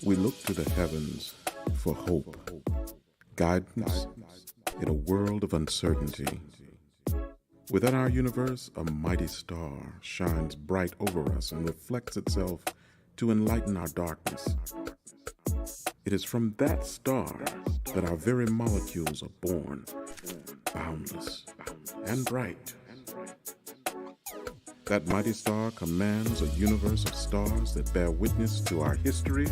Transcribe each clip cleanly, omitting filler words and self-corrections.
We look to the heavens for hope, guidance in a world of uncertainty. Within our universe, a mighty star shines bright over us and reflects itself to enlighten our darkness. It is from that star that our very molecules are born, boundless and bright. That mighty star commands a universe of stars that bear witness to our history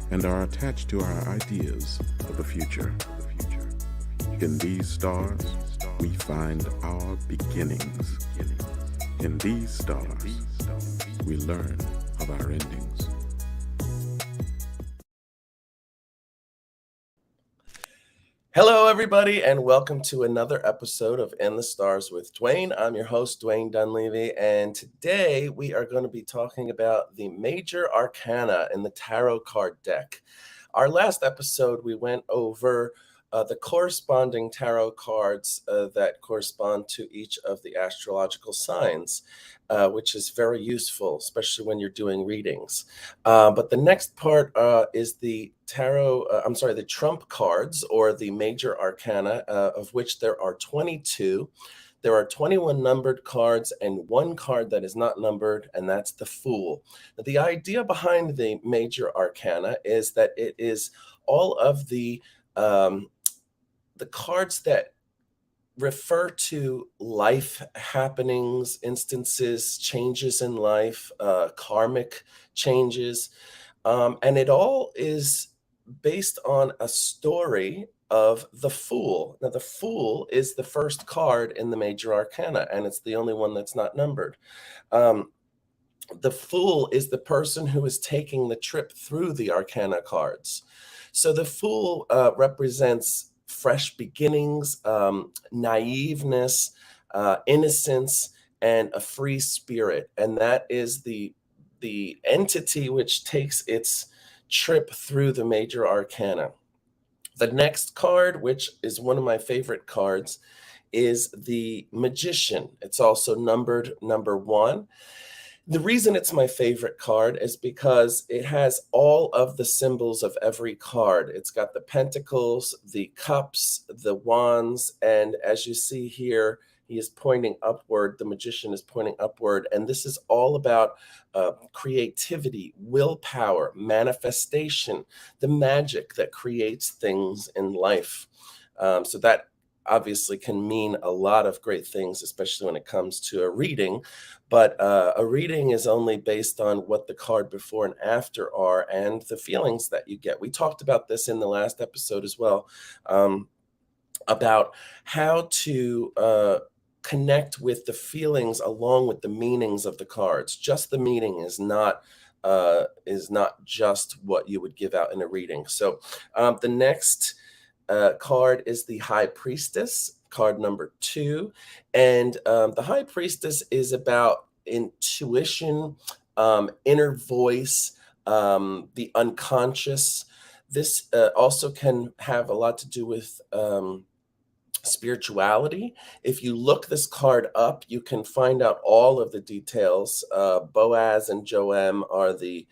and are attached to our ideas of the future. In these stars, we find our beginnings. In these stars, we learn of our endings. Hello, everybody, and welcome to another episode of In the Stars with Dwayne. I'm your host, Dwayne Dunleavy, and today we are going to be talking about the major arcana in the tarot card deck. Our last episode, we went over the corresponding tarot cards that correspond to each of the astrological signs, which is very useful, especially when you're doing readings. But the next part is the the trump cards, or the major arcana, of which there are 22. There are 21 numbered cards and one card that is not numbered, and that's the Fool. Now, the idea behind the major arcana is that it is all of the cards that refer to life happenings, instances, changes in life, karmic changes, and it all is based on a story of the Fool. Now, the Fool is the first card in the major arcana, and it's the only one that's not numbered. The Fool is the person who is taking the trip through the arcana cards. So the Fool represents fresh beginnings, naiveness, innocence, and a free spirit. And that is the entity which takes its trip through the major arcana. The next card, which is one of my favorite cards, is the Magician. It's also numbered number 1. The reason it's my favorite card is because it has all of the symbols of every card. It's got the pentacles, the cups, the wands, and as you see here, he is pointing upward. The Magician is pointing upward, and this is all about creativity, willpower, manifestation, the magic that creates things in life. So that obviously can mean a lot of great things, especially when it comes to a reading. But a reading is only based on what the card before and after are and the feelings that you get. We talked about this in the last episode as well, about how to connect with the feelings along with the meanings of the cards. Just the meaning is not just what you would give out in a reading. So the next card is the High Priestess, card number 2. And the High Priestess is about intuition, inner voice, the unconscious. This also can have a lot to do with spirituality. If you look this card up, you can find out all of the details. Boaz and Joam are the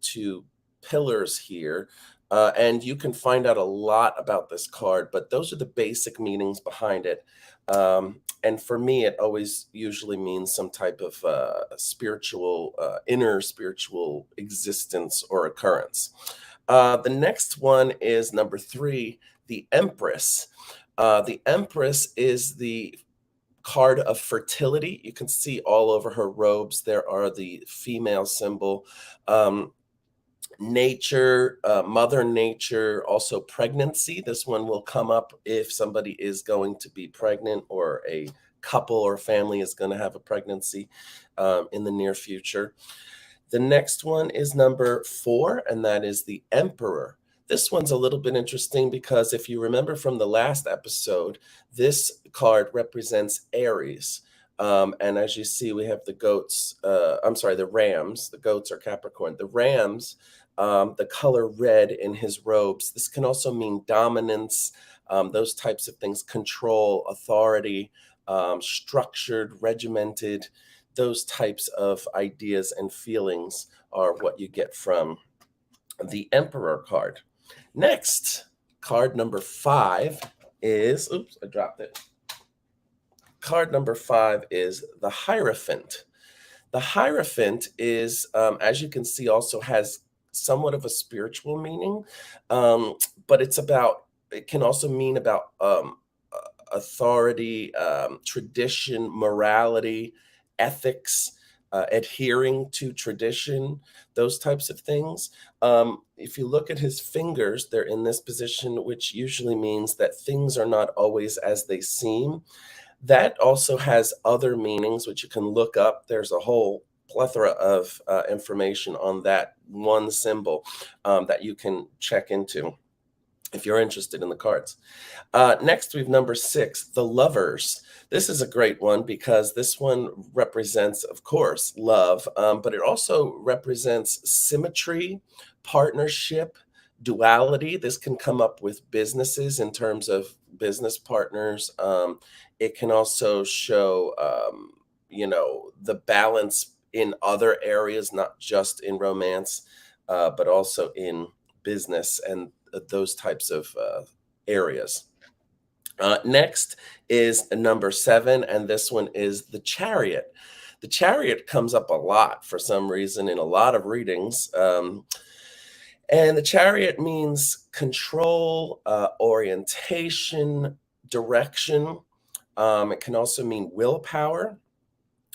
2 pillars here. And you can find out a lot about this card, but those are the basic meanings behind it. And for me, it always usually means some type of inner spiritual existence or occurrence. The next one is number 3, the Empress. The Empress is the card of fertility. You can see all over her robes, there are the female symbol. Nature, Mother Nature, also pregnancy. This one will come up if somebody is going to be pregnant, or a couple or family is going to have a pregnancy in the near future. The next one is number 4, and that is the Emperor. This one's a little bit interesting because if you remember from the last episode, this card represents Aries. And as you see, we have the goats, the rams. The goats are Capricorn. The rams, the color red in his robes. This can also mean dominance, those types of things, control, authority, structured, regimented. Those types of ideas and feelings are what you get from the Emperor card. Next, card number 5 is, oops, I dropped it. Card number 5 is the Hierophant. The Hierophant is, as you can see, also has somewhat of a spiritual meaning, but it can also mean about authority, tradition, morality, ethics, adhering to tradition, those types of things. If you look at his fingers, they're in this position, which usually means that things are not always as they seem. That also has other meanings, which you can look up. There's a whole plethora of information on that one symbol that you can check into if you're interested in the cards. Next, we have number 6, the Lovers. This is a great one because this one represents, of course, love, but it also represents symmetry, partnership, duality. This can come up with businesses in terms of business partners. It can also show, the balance in other areas, not just in romance, but also in business and those types of areas. Next is number 7, and this one is the Chariot. The Chariot comes up a lot for some reason in a lot of readings. And the Chariot means control, orientation, direction. It can also mean willpower.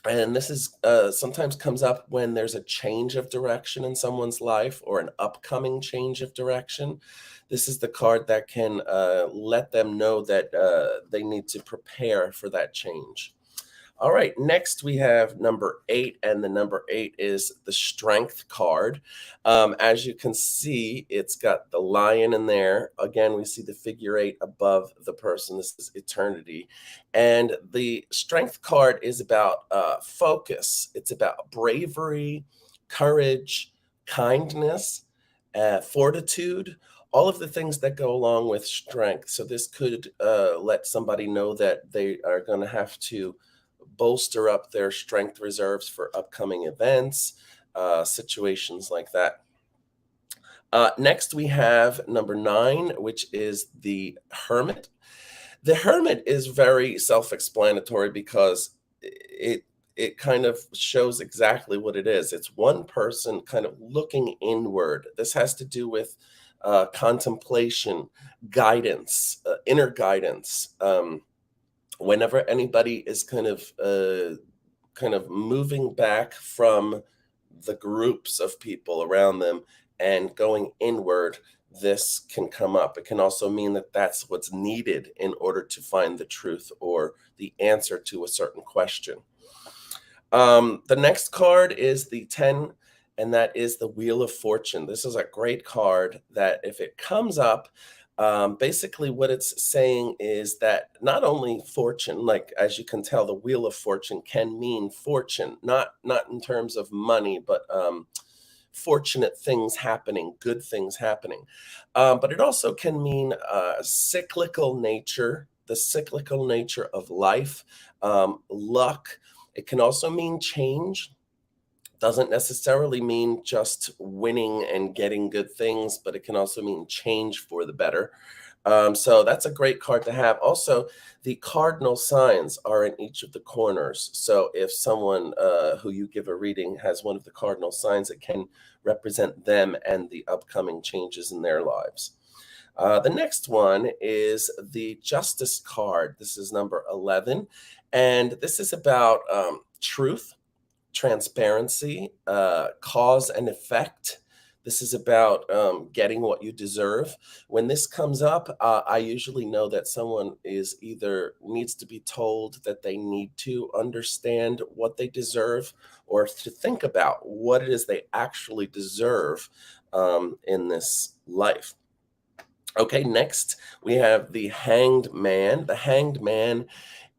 And this is sometimes comes up when there's a change of direction in someone's life or an upcoming change of direction. This is the card that can let them know that they need to prepare for that change. All right, next we have number 8, and the number 8 is the Strength card. As you can see, it's got the lion in there. Again, we see the figure 8 above the person. This is eternity. And the Strength card is about focus. It's about bravery, courage, kindness, fortitude, all of the things that go along with strength. So this could let somebody know that they are going to have to bolster up their strength reserves for upcoming events, situations like that. Next, we have number 9, which is the Hermit. The Hermit is very self-explanatory because it kind of shows exactly what it is. It's one person kind of looking inward. This has to do with contemplation, guidance, inner guidance. Whenever anybody is kind of moving back from the groups of people around them and going inward, this can come up. It can also mean that that's what's needed in order to find the truth or the answer to a certain question. The next card is the 10, and that is the Wheel of Fortune. This is a great card that if it comes up, basically what it's saying is that not only fortune, like as you can tell, the Wheel of Fortune can mean fortune, not in terms of money, but fortunate things happening, good things happening. But it also can mean cyclical nature, the cyclical nature of life, luck. It can also mean change. Doesn't necessarily mean just winning and getting good things, but it can also mean change for the better. So that's a great card to have. Also, the cardinal signs are in each of the corners. So if someone who you give a reading has one of the cardinal signs, it can represent them and the upcoming changes in their lives. The next one is the Justice card. This is number 11. And this is about truth, transparency, cause and effect. This is about getting what you deserve. When this comes up, I usually know that someone is either needs to be told that they need to understand what they deserve or to think about what it is they actually deserve in this life. Okay, next we have the Hanged Man. The Hanged Man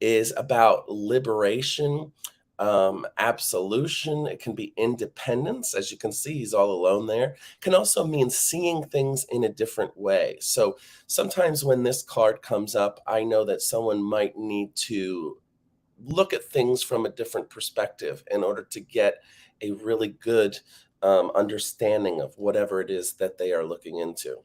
is about liberation, absolution. It can be independence. As you can see, he's all alone there. It can also mean seeing things in a different way. So sometimes when this card comes up, I know that someone might need to look at things from a different perspective in order to get a really good understanding of whatever it is that they are looking into.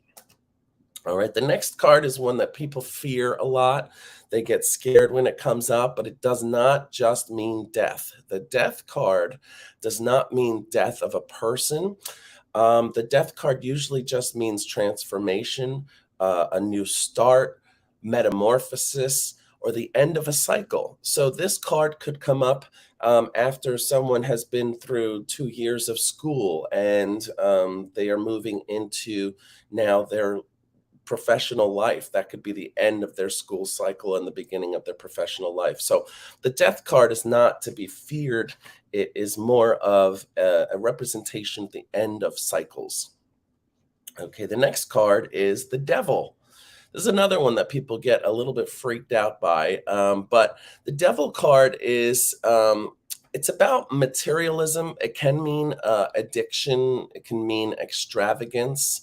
All right, the next card is one that people fear a lot. They get scared when it comes out, but it does not just mean death. The death card does not mean death of a person. The death card usually just means transformation, a new start, metamorphosis, or the end of a cycle. So this card could come up after someone has been through 2 years of school and they are moving into now their professional life. That could be the end of their school cycle and the beginning of their professional life. So the death card is not to be feared. It is more of a representation of the end of cycles. Okay, the next card is the devil. This is another one that people get a little bit freaked out by. But the devil card is it's about materialism. It can mean addiction. It can mean extravagance.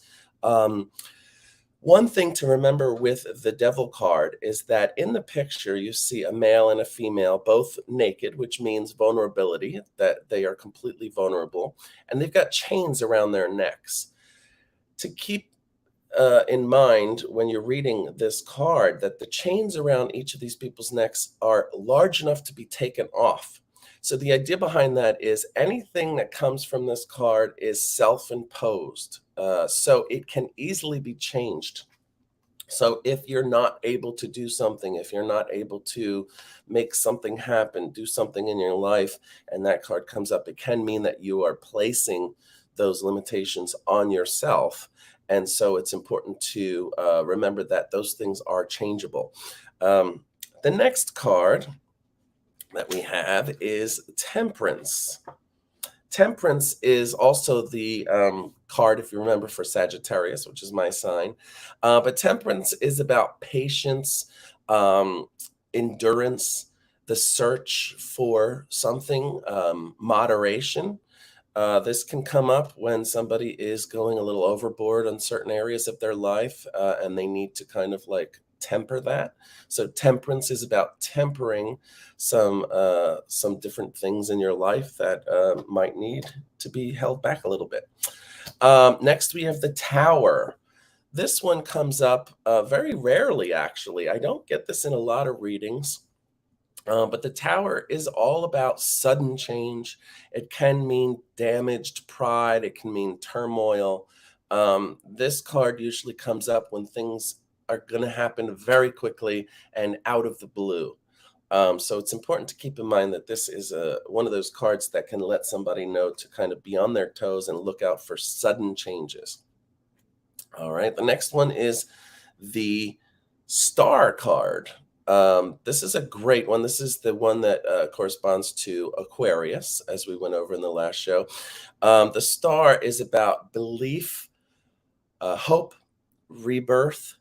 One thing to remember with the devil card is that in the picture, you see a male and a female, both naked, which means vulnerability, that they are completely vulnerable, and they've got chains around their necks. To keep in mind when you're reading this card that the chains around each of these people's necks are large enough to be taken off. So the idea behind that is anything that comes from this card is self-imposed. So it can easily be changed. So if you're not able to do something, if you're not able to make something happen, do something in your life, and that card comes up, it can mean that you are placing those limitations on yourself. And so it's important to remember that those things are changeable. The next card that we have is Temperance. Temperance is also the card, if you remember, for Sagittarius, which is my sign. But Temperance is about patience, endurance, the search for something, moderation. This can come up when somebody is going a little overboard on certain areas of their life, and they need to kind of like temper that. So temperance is about tempering some different things in your life that might need to be held back a little bit. Next, we have the Tower. This one comes up very rarely, actually. I don't get this in a lot of readings. But the Tower is all about sudden change. It can mean damaged pride. It can mean turmoil. This card usually comes up when things are going to happen very quickly and out of the blue. So it's important to keep in mind that this is one of those cards that can let somebody know to kind of be on their toes and look out for sudden changes. All right, the next one is the Star card. This is a great one. This is the one that corresponds to Aquarius, as we went over in the last show. The Star is about belief, hope, rebirth.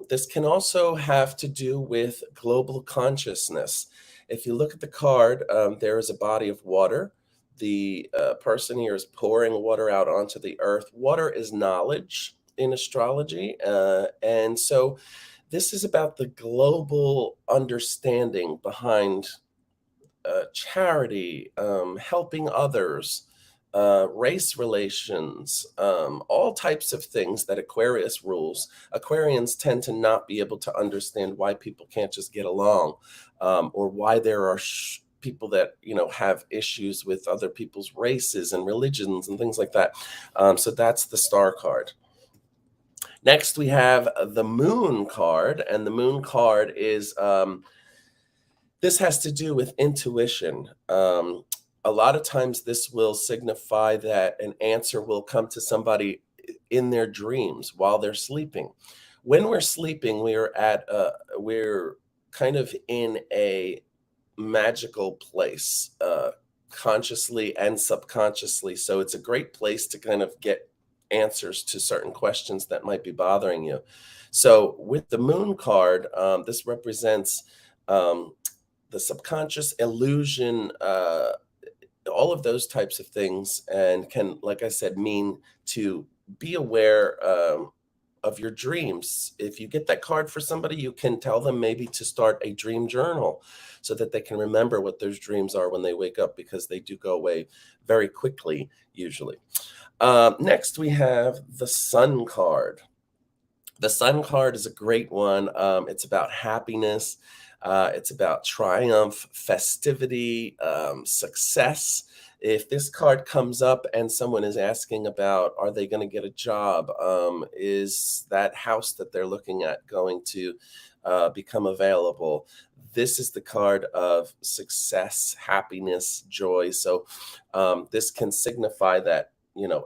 This can also have to do with global consciousness. If you look at the card, there is a body of water. The person here is pouring water out onto the earth. Water is knowledge in astrology. And so this is about the global understanding behind charity, helping others, race relations, all types of things that Aquarius rules. Aquarians tend to not be able to understand why people can't just get along, or why there are people that have issues with other people's races and religions and things like that. So that's the Star card. Next, we have the Moon card, and the Moon card is this has to do with intuition. A lot of times this will signify that an answer will come to somebody in their dreams while they're sleeping. When we're sleeping, we're kind of in a magical place, consciously and subconsciously. So it's a great place to kind of get answers to certain questions that might be bothering you. So with the Moon card, this represents the subconscious, illusion, all of those types of things, and can, like I said, mean to be aware of your dreams. If you get that card for somebody, you can tell them maybe to start a dream journal so that they can remember what those dreams are when they wake up, because they do go away very quickly, usually. Next, we have the Sun card. The Sun card is a great one. It's about happiness. It's about triumph, festivity, success. If this card comes up and someone is asking about, are they going to get a job? Is that house that they're looking at going to become available? This is the card of success, happiness, joy. So this can signify that,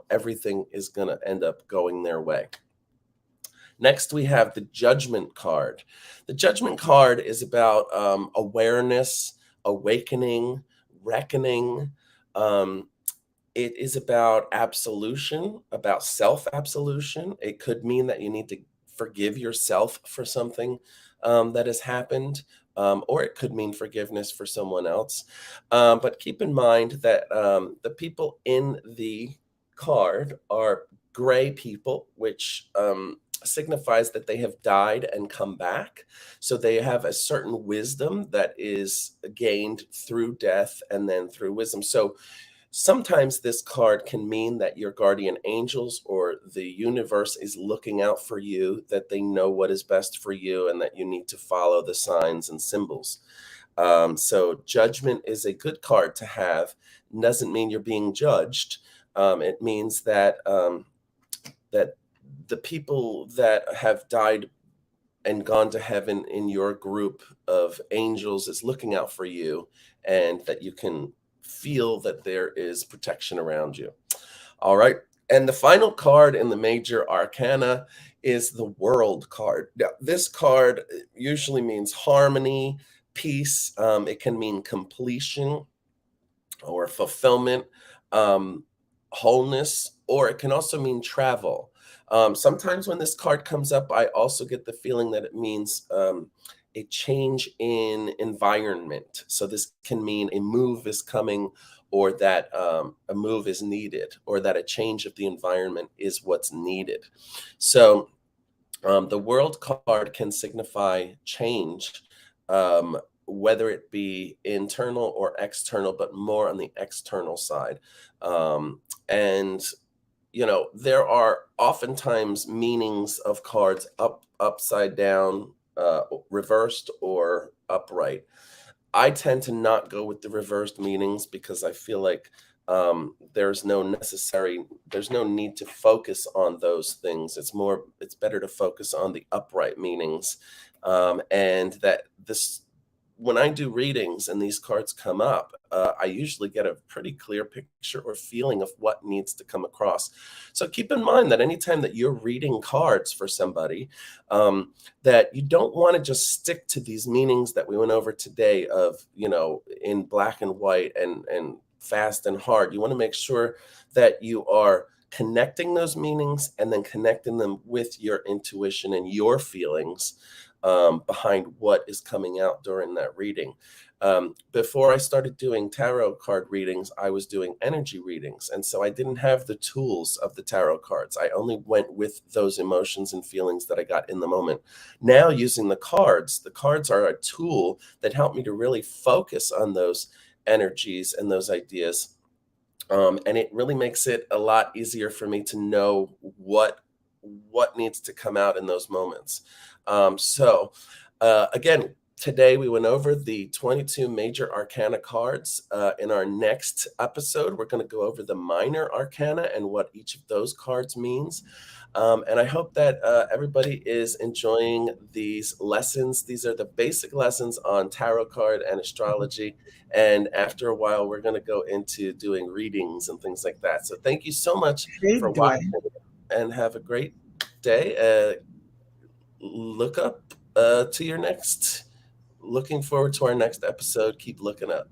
everything is going to end up going their way. Next, we have the Judgment card. The Judgment card is about awareness, awakening, reckoning. It is about absolution, about self-absolution. It could mean that you need to forgive yourself for something that has happened, or it could mean forgiveness for someone else. But keep in mind that the people in the card are gray people, which signifies that they have died and come back. So they have a certain wisdom that is gained through death and then through wisdom. So sometimes this card can mean that your guardian angels or the universe is looking out for you, that they know what is best for you, and that you need to follow the signs and symbols. So Judgment is a good card to have. Doesn't mean you're being judged. It means that that the people that have died and gone to heaven in your group of angels is looking out for you, and that you can feel that there is protection around you. All right. And the final card in the major arcana is the World card. Now, this card usually means harmony, peace. It can mean completion or fulfillment, wholeness, or it can also mean travel. Sometimes when this card comes up, I also get the feeling that it means a change in environment. So this can mean a move is coming, or that a move is needed, or that a change of the environment is what's needed. So the World card can signify change, whether it be internal or external, but more on the external side. And there are oftentimes meanings of cards upside down, reversed, or upright. I tend to not go with the reversed meanings because I feel like there's no need to focus on those things. It's better to focus on the upright meanings. And that when I do readings and these cards come up, I usually get a pretty clear picture or feeling of what needs to come across. So keep in mind that anytime that you're reading cards for somebody, that you don't want to just stick to these meanings that we went over today of, in black and white and fast and hard. You want to make sure that you are connecting those meanings and then connecting them with your intuition and your feelings behind what is coming out during that reading. Before I started doing tarot card readings, I was doing energy readings. And so I didn't have the tools of the tarot cards. I only went with those emotions and feelings that I got in the moment. Now, using the cards are a tool that help me to really focus on those energies and those ideas. And it really makes it a lot easier for me to know what needs to come out in those moments. Again, today we went over the 22 major arcana cards. In our next episode, we're going to go over the minor arcana and what each of those cards means. And I hope that everybody is enjoying these lessons. These are the basic lessons on tarot card and astrology. And after a while, we're going to go into doing readings and things like that. So thank you so much for watching, and have a great day. Look forward to our next episode. Keep looking up.